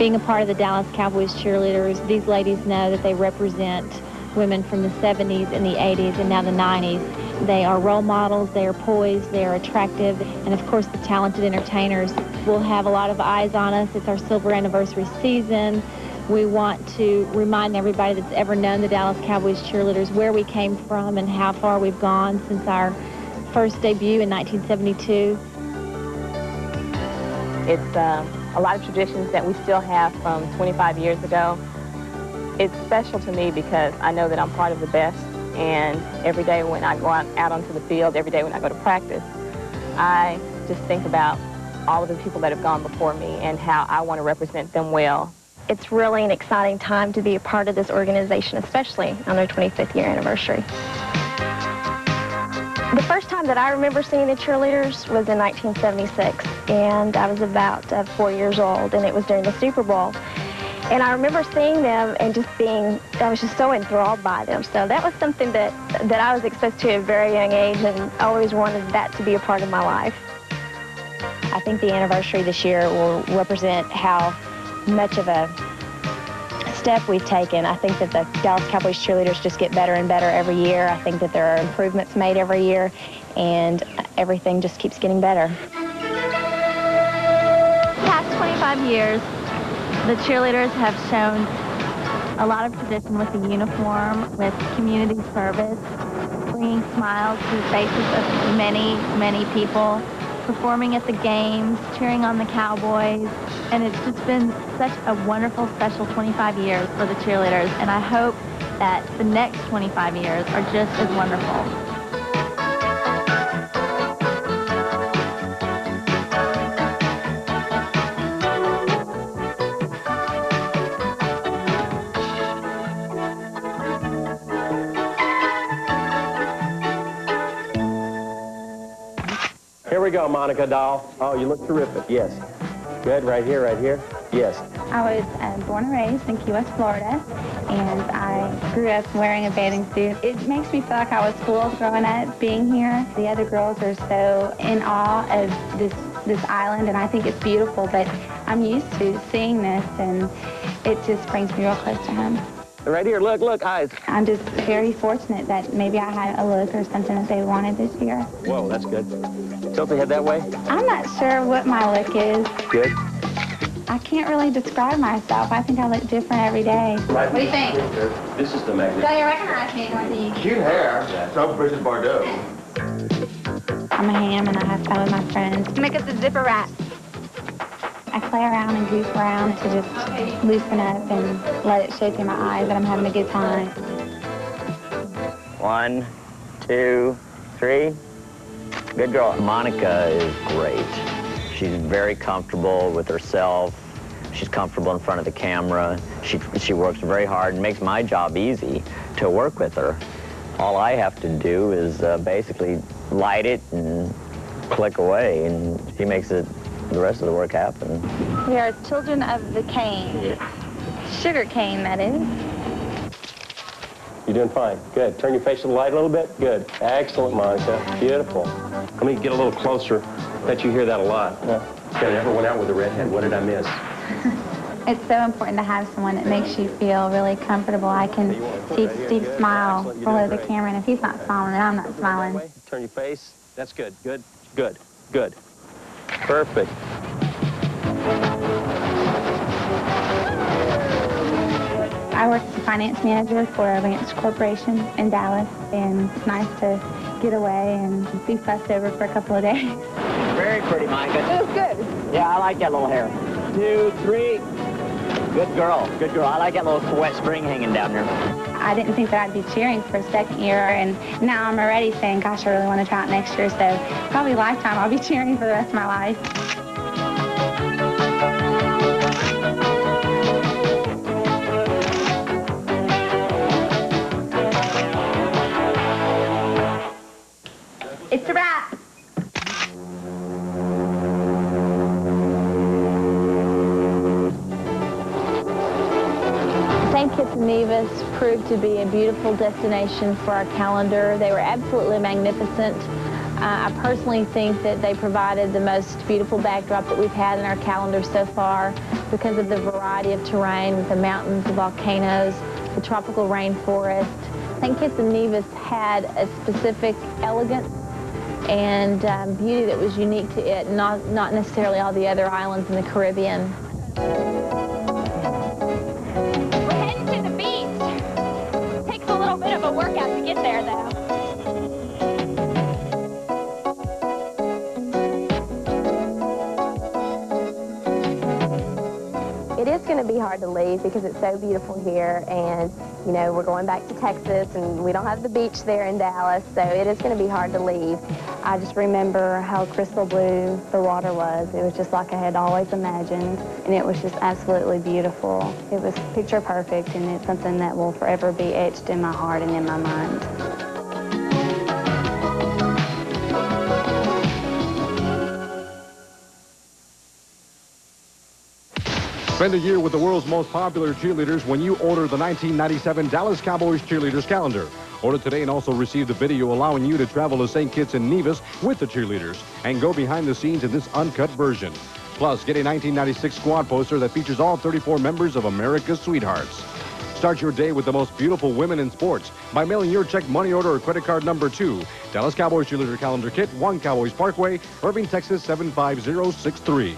Being a part of the Dallas Cowboys cheerleaders, these ladies know that they represent women from the 70s and the 80s and now the 90s. They are role models, they are poised, they are attractive, and of course the talented entertainers will have a lot of eyes on us. It's our silver anniversary season. We want to remind everybody that's ever known the Dallas Cowboys cheerleaders where we came from and how far we've gone since our first debut in 1972. It's a lot of traditions that we still have from 25 years ago. It's special to me because I know that I'm part of the best, and every day when I go out onto the field, every day when I go to practice, I just think about all of the people that have gone before me and how I want to represent them well. It's really an exciting time to be a part of this organization, especially on their 25th year anniversary. The first time that I remember seeing the cheerleaders was in 1976, and I was about 4 years old, and it was during the Super Bowl. And I remember seeing them and I was just so enthralled by them. So that was something that I was exposed to at a very young age and always wanted that to be a part of my life. I think the anniversary this year will represent how much of a step we've taken. I think that the Dallas Cowboys cheerleaders just get better and better every year. I think that there are improvements made every year, and everything just keeps getting better. Past 25 years, the cheerleaders have shown a lot of tradition with the uniform, with community service, bringing smiles to the faces of many, many people, performing at the games, cheering on the Cowboys, and it's just been such a wonderful, special 25 years for the cheerleaders, and I hope that the next 25 years are just as wonderful. Here we go, Monica doll. Oh, you look terrific. Yes. Good. Right here, right here. Yes. I was born and raised in Key West, Florida, and I grew up wearing a bathing suit. It makes me feel like I was spoiled growing up being here. The other girls are so in awe of this island, and I think it's beautiful, but I'm used to seeing this, and it just brings me real close to home. Right here, look, eyes. I'm just very fortunate that maybe I had a look or something that they wanted this year. Whoa, that's good. Tilt the head that way. I'm not sure what my look is. Good. I can't really describe myself. I think I look different every day. What do you think? This is the magnet. Do you recognize me, Dorothy? Cute hair. So Bridget Bardot. I'm a ham and I have fun with my friends. Make us a zipper wrap. I play around and goof around to just loosen up and let it show through my eyes that I'm having a good time. 1, 2, 3. Good girl. Monica is great. She's very comfortable with herself. She's comfortable in front of the camera. She works very hard and makes my job easy to work with her. All I have to do is basically light it and click away, and she makes the rest of the work happen. We are children of the cane. Sugar cane, that is. You're doing fine. Good. Turn your face to the light a little bit. Good. Excellent, Monica. Beautiful. Let me get a little closer. Bet you hear that a lot. Yeah. I never went out with a redhead. What did I miss? It's so important to have someone that makes you feel really comfortable. I can see Steve smile below the camera, and if he's not smiling, then I'm not smiling. Turn your face. That's good. Good. Good. Good. Perfect. I work as a finance manager for a ranch corporation in Dallas, and it's nice to get away and be fussed over for a couple of days. Very pretty, Monica. It was good. Yeah, I like that little hair. 2, 3. Good girl. Good girl. I like that little wet spring hanging down there. I didn't think that I'd be cheering for a second year, and now I'm already saying, gosh, I really want to try it next year, so probably lifetime I'll be cheering for the rest of my life. It's a wrap. St. Kitts and Nevis proved to be a beautiful destination for our calendar. They were absolutely magnificent. I personally think that they provided the most beautiful backdrop that we've had in our calendar so far because of the variety of terrain with the mountains, the volcanoes, the tropical rainforest. I think Kitts and Nevis had a specific elegance and beauty that was unique to it, not necessarily all the other islands in the Caribbean. We're heading to the beach. Takes a little bit of a workout to get there, though. It is going to be hard to leave because it's so beautiful here, and you know, we're going back to Texas and we don't have the beach there in Dallas, so it is going to be hard to leave. I just remember how crystal blue the water was. It was just like I had always imagined, and it was just absolutely beautiful. It was picture perfect, and it's something that will forever be etched in my heart and in my mind. Spend a year with the world's most popular cheerleaders when you order the 1997 Dallas Cowboys Cheerleaders Calendar. Order today and also receive the video allowing you to travel to St. Kitts and Nevis with the cheerleaders and go behind the scenes in this uncut version. Plus, get a 1996 squad poster that features all 34 members of America's Sweethearts. Start your day with the most beautiful women in sports by mailing your check, money order, or credit card number to Dallas Cowboys Cheerleader Calendar Kit, 1 Cowboys Parkway, Irving, Texas 75063.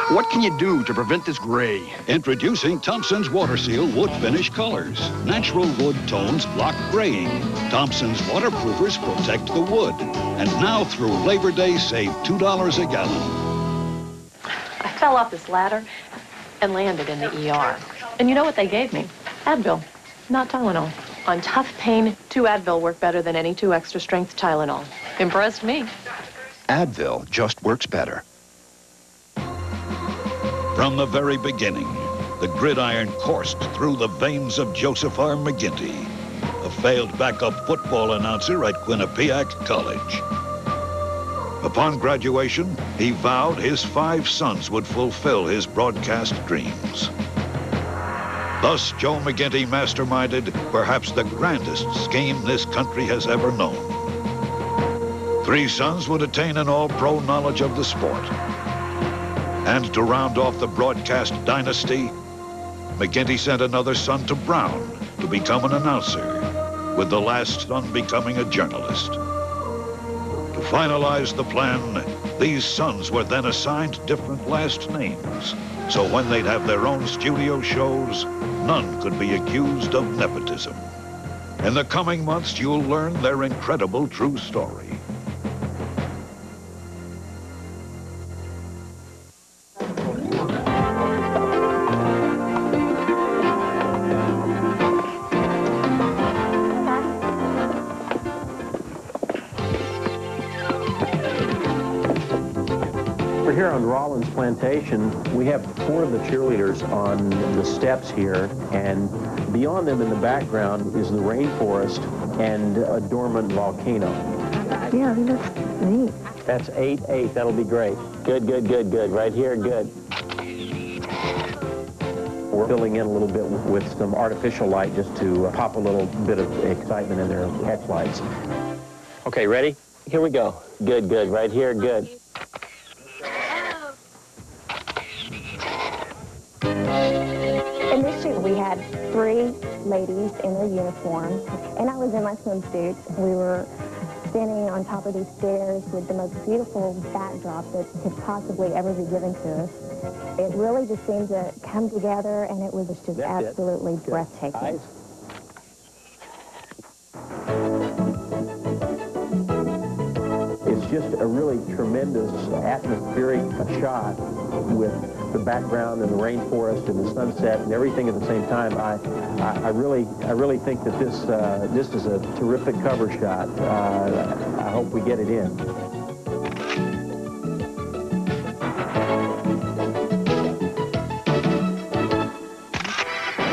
What can you do to prevent this gray? Introducing Thompson's Water Seal Wood Finish Colors. Natural wood tones block graying. Thompson's waterproofers protect the wood. And now through Labor Day, save $2 a gallon. I fell off this ladder and landed in the ER. And you know what they gave me? Advil, not Tylenol. On tough pain, 2 Advil work better than any 2 extra strength Tylenol. Impressed me. Advil just works better. From the very beginning, the gridiron coursed through the veins of Joseph R. McGinty, a failed backup football announcer at Quinnipiac College. Upon graduation, he vowed his 5 sons would fulfill his broadcast dreams. Thus, Joe McGinty masterminded perhaps the grandest scheme this country has ever known. 3 sons would attain an all-pro knowledge of the sport. And to round off the broadcast dynasty, McGinty sent another son to Brown to become an announcer, with the last son becoming a journalist. To finalize the plan, these sons were then assigned different last names, so when they'd have their own studio shows, none could be accused of nepotism. In the coming months, you'll learn their incredible true story. Here on Rollins Plantation, we have 4 of the cheerleaders on the steps here, and beyond them in the background is the rainforest and a dormant volcano. Yeah, that's neat. That's 8-8. That'll be great. Good, good, good, good. Right here, good. We're filling in a little bit with some artificial light just to pop a little bit of excitement in their headlights. Okay, ready? Here we go. Good, good. Right here, good. In this shoot, we had 3 ladies in their uniform, and I was in my swimsuit. We were standing on top of these stairs with the most beautiful backdrop that could possibly ever be given to us. It really just seemed to come together, and it was just absolutely breathtaking. It's just a really tremendous atmospheric shot with the background and the rainforest and the sunset and everything at the same time. I really think that this is a terrific cover shot. I hope we get it in.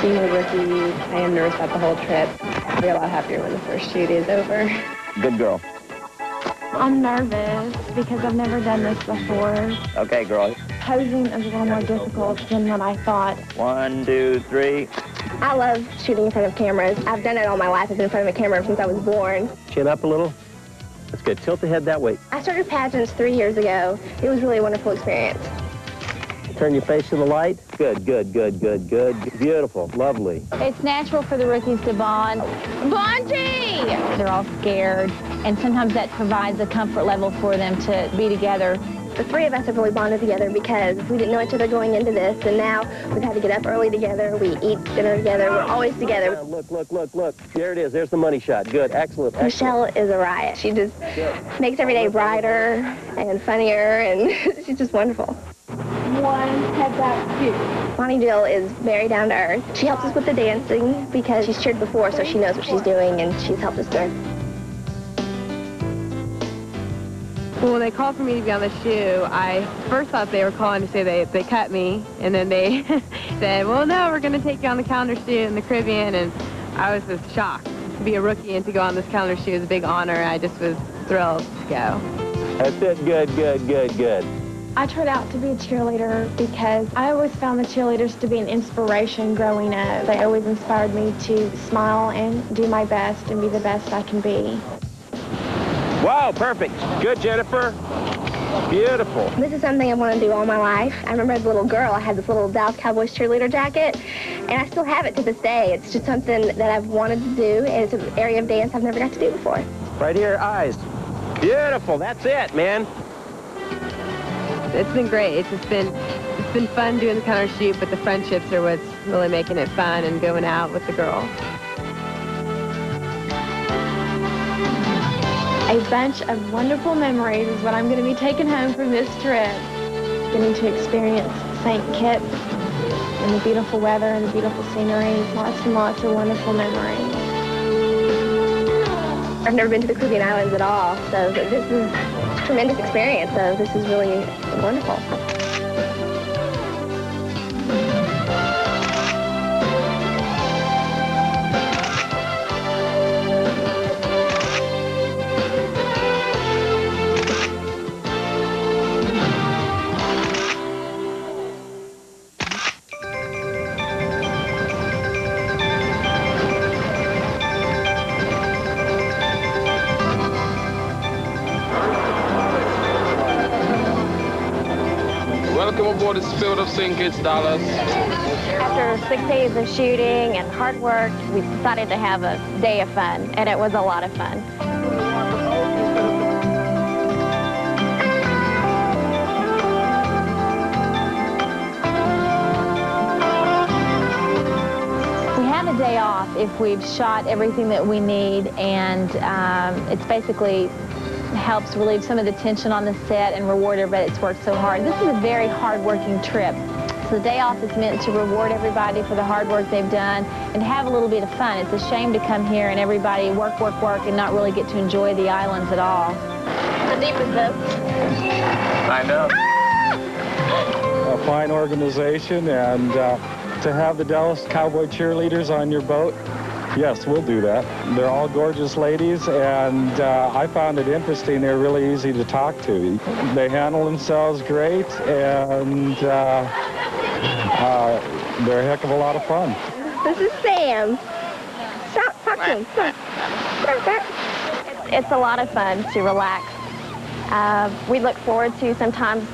Being a rookie, I am nervous about the whole trip. I'll be a lot happier when the first shoot is over. Good girl. I'm nervous because I've never done this before. Okay, girl. Posing is a little more difficult than what I thought. 1, 2, 3. I love shooting in front of cameras. I've done it all my life. I've been in front of a camera since I was born. Chin up a little. That's good. Tilt the head that way. I started pageants 3 years ago. It was really a wonderful experience. Turn your face to the light. Good, good, good, good, good. Beautiful, lovely. It's natural for the rookies to bond. Bonji! They're all scared, and sometimes that provides a comfort level for them to be together. The three of us have really bonded together because we didn't know each other going into this, and now we've had to get up early together. We eat dinner together. We're always together. Look, look, look, look. There it is. There's the money shot. Good, excellent, excellent. Michelle is a riot. She just makes every day brighter and funnier, and she's just wonderful. One, head back, two. Bonnie Jill is very down to earth. She helps us with the dancing because she's cheered before, so she knows what she's doing, and she's helped us through. Well, when they called for me to be on the shoe, I first thought they were calling to say they cut me, and then they said, well, no, we're going to take you on the calendar shoe in the Caribbean, and I was just shocked. To be a rookie and to go on this calendar shoe is a big honor, and I just was thrilled to go. That's it. Good, good, good, good. I tried out to be a cheerleader because I always found the cheerleaders to be an inspiration growing up. They always inspired me to smile and do my best and be the best I can be. Wow, perfect. Good, Jennifer. Beautiful. This is something I've wanted to do all my life. I remember as a little girl, I had this little Dallas Cowboys cheerleader jacket, and I still have it to this day. It's just something that I've wanted to do, and it's an area of dance I've never got to do before. Right here, eyes. Beautiful. That's it, man. It's been great. It's been fun doing the counter shoot, but the friendships are what's really making it fun and going out with the girls. A bunch of wonderful memories is what I'm going to be taking home from this trip. Getting to experience St. Kitts and the beautiful weather and the beautiful scenery. Lots and lots of wonderful memories. I've never been to the Caribbean Islands at all, so this is a tremendous experience. So this is really wonderful. Welcome aboard the Spirit of St. Kitts, Dallas. After 6 days of shooting and hard work, we decided to have a day of fun, and it was a lot of fun. We have a day off if we've shot everything that we need, and it's basically helps relieve some of the tension on the set and reward everybody that's worked so hard. This is a very hard-working trip. So the day off is meant to reward everybody for the hard work they've done and have a little bit of fun. It's a shame to come here and everybody work, work, work and not really get to enjoy the islands at all. How deep is this? I know. A fine organization, and to have the Dallas Cowboy cheerleaders on your boat, yes, we'll do that. They're all gorgeous ladies, and I found it interesting. They're really easy to talk to. They handle themselves great, and they're a heck of a lot of fun. This is Sam. Stop, talk to him. It's a lot of fun to relax. We look forward to sometimes,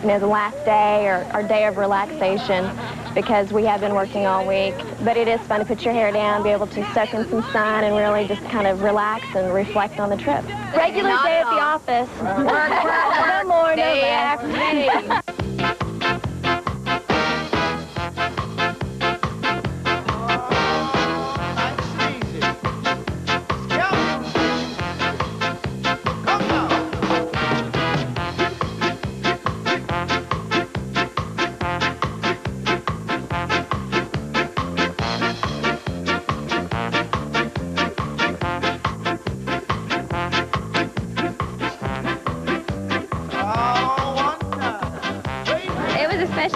the last day or our day of relaxation, because we have been working all week. But it is fun to put your hair down, be able to soak in some sun, and really just kind of relax and reflect on the trip. Regular day at the office. No more, no Day less. after day.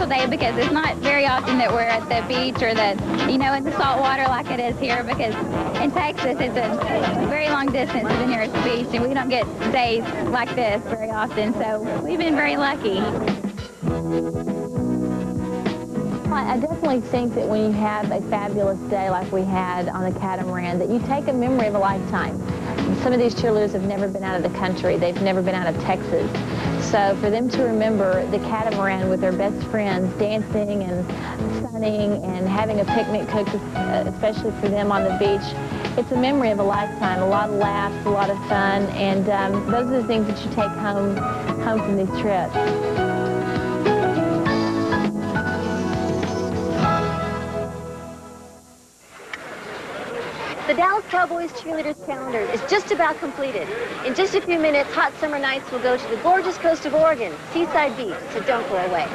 Day because it's not very often that we're at the beach or the, in the salt water like it is here, because in Texas it's a very long distance to the nearest beach and we don't get days like this very often, so we've been very lucky. I definitely think that when you have a fabulous day like we had on the catamaran, that you take a memory of a lifetime. Some of these cheerleaders have never been out of the country. They've never been out of Texas. So for them to remember the catamaran with their best friends, dancing and sunning and having a picnic cooked, especially for them on the beach, it's a memory of a lifetime. A lot of laughs, a lot of fun, and those are the things that you take home from these trips. The Dallas Cowboys cheerleaders calendar is just about completed. In just a few minutes, hot summer nights will go to the gorgeous coast of Oregon, Seaside Beach, so don't go away.